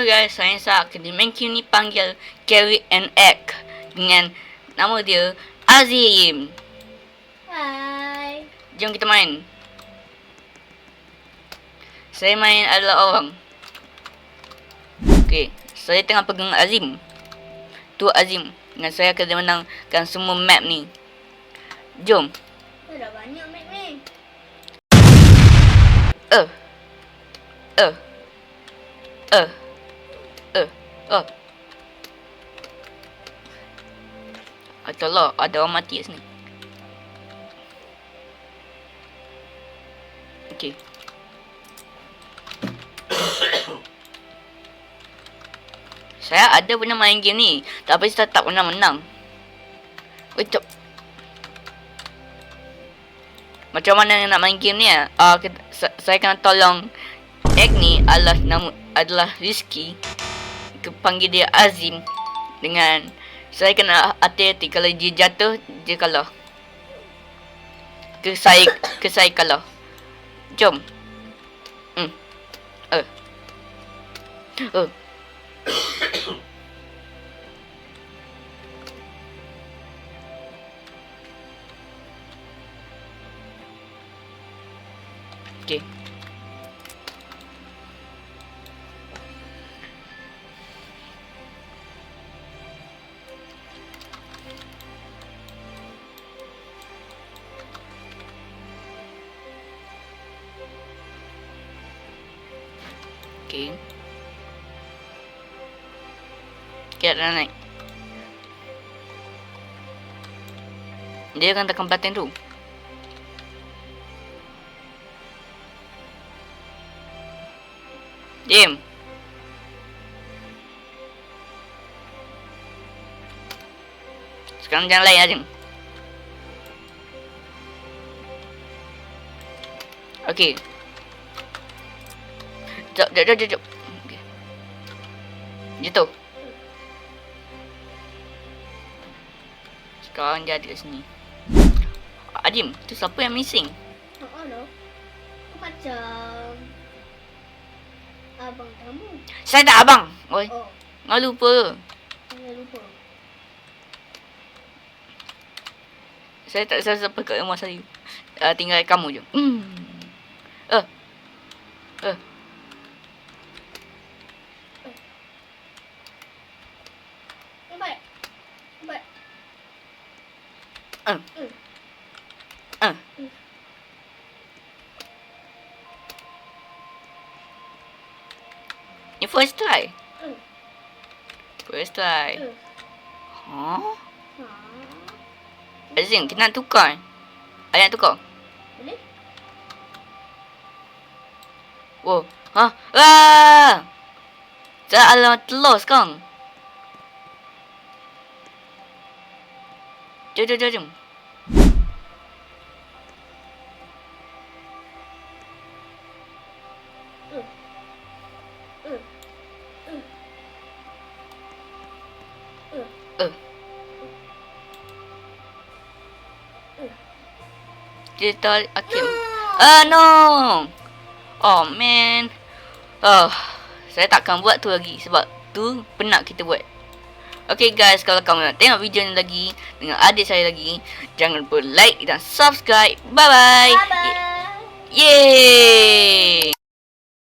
guys, saya Sak. Main game ni panggil Carry and Egg dengan nama dia Azim. Hai. Jom kita main. Saya main adalah orang. Okey, saya tengah pegang Azim. Tu Azim. Dan saya akan menangkan semua map ni. Jom. Dah banyak map ni. Tolong, ada orang mati kat sini. Okey. Saya ada pernah main game ni, tapi saya tak pernah menang. Wait, macam mana nak main game ni? Saya kena tolong Egg ni adalah Rizky. Panggil dia Azim. Dengan saya kena hati-hati kalau dia jatuh, dia kalah. Ke saya kalah. Jom. Okay. Okay. Okay, dah naik. Dia akan tekan button tu. Diam. Sekarang jangan lain aja. Okey. Jom. Okay. Jatuh. Sekarang dia ada kat sini. Adim, tu siapa yang missing? Hello. Macam abang kamu. Saya tak abang. Oi. Oh, Ngau lupa. saya lupa. Saya tak siapa kat rumah saya. Tinggal kamu je. Ni first try. First try. Huh? Azim, kita nak tukar. Ada nak tukar? Boleh? Wow. Ha? Saya alam telur sekarang. Jom. Kita akhir. No. Oh man. Saya takkan buat tu lagi sebab tu penat kita buat. Okay guys, kalau kamu nak tengok video ni lagi dengan adik saya lagi, jangan lupa like dan subscribe. Bye bye. Bye bye. Yeay.